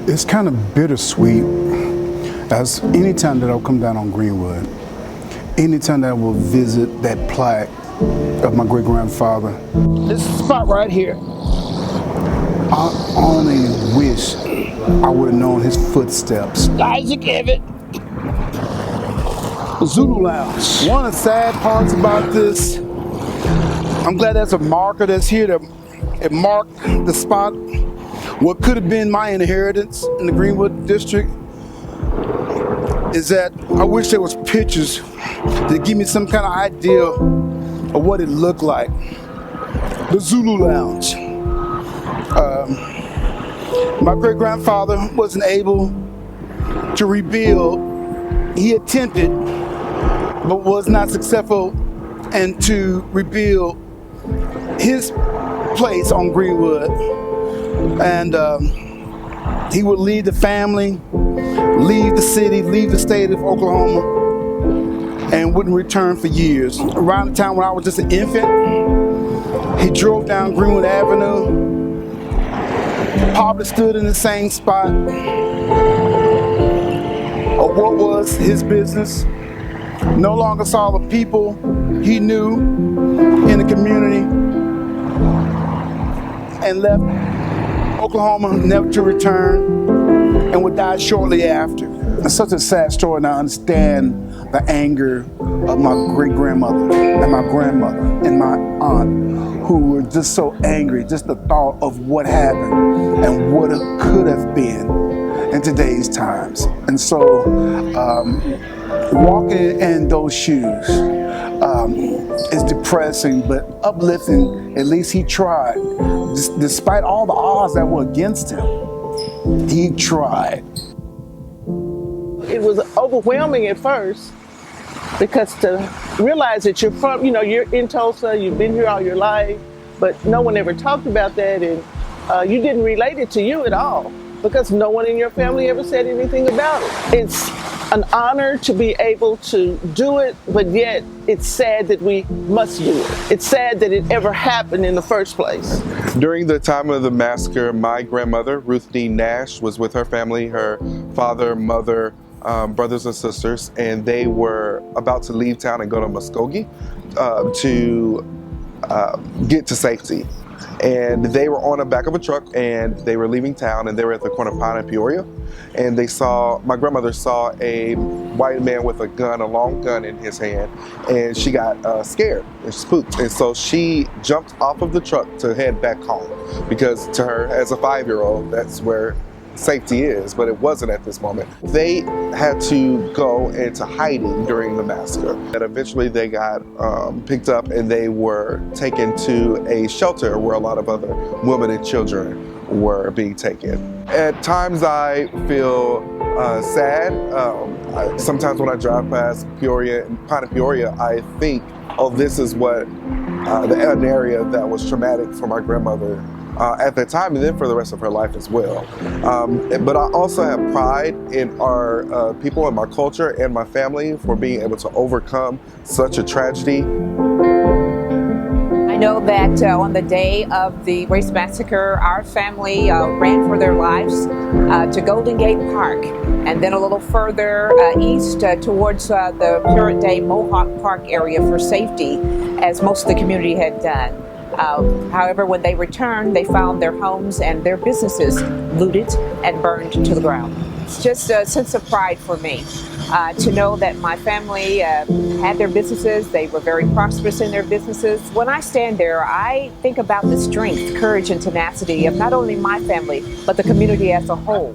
It's kind of bittersweet, as anytime that I'll come down on Greenwood, anytime that I will visit that plaque of my great-grandfather. This spot right here, I only wish I would have known his footsteps. Isaac Everett, Zulu Lounge. One of the sad parts about this, I'm glad there's a marker that's here to mark the spot. What could have been my inheritance in the Greenwood district is that I wish there was pictures to give me some kind of idea of what it looked like. The Zulu Lounge. My great-grandfather wasn't able to rebuild. He attempted, but was not successful, and to rebuild his place on Greenwood. And he would leave the family, leave the city, leave the state of Oklahoma, and wouldn't return for years. Around the time when I was just an infant, he drove down Greenwood Avenue, probably stood in the same spot of what was his business, no longer saw the people he knew in the community, and left Oklahoma, never to return, and would die shortly after. It's such a sad story, and I understand the anger of my great-grandmother and my grandmother and my aunt, who were just so angry, just the thought of what happened and what it could have been in today's times. And so walking in those shoes is depressing, but uplifting. At least he tried. Despite all the odds that were against him, he tried. It was overwhelming at first, because to realize that you're in Tulsa, you've been here all your life, but no one ever talked about that, and you didn't relate it to you at all, because no one in your family ever said anything about it. It's an honor to be able to do it, but yet it's sad that we must do it. It's sad that it ever happened in the first place. During the time of the massacre, my grandmother, Ruth D. Nash, was with her family, her father, mother, brothers and sisters, and they were about to leave town and go to Muskogee to get to safety. And they were on the back of a truck, and they were leaving town, and they were at the corner of Pine and Peoria, and my grandmother saw a white man with a gun, a long gun in his hand, and she got scared and spooked, and so she jumped off of the truck to head back home, because to her, as a 5-year-old, that's where safety is, but it wasn't at this moment. They had to go into hiding during the massacre, and eventually they got picked up, and they were taken to a shelter where a lot of other women and children were being taken. At times I feel sad. Sometimes when I drive past Peoria and Pine and Peoria, I think, oh, this is what an area that was traumatic for my grandmother at that time, and then for the rest of her life as well. But I also have pride in our people and my culture and my family for being able to overcome such a tragedy. I know that on the day of the race massacre, our family ran for their lives to Golden Gate Park, and then a little further east towards the current day Mohawk Park area for safety, as most of the community had done. However, when they returned, they found their homes and their businesses looted and burned to the ground. It's just a sense of pride for me to know that my family had their businesses. They were very prosperous in their businesses. When I stand there, I think about the strength, courage, and tenacity of not only my family, but the community as a whole.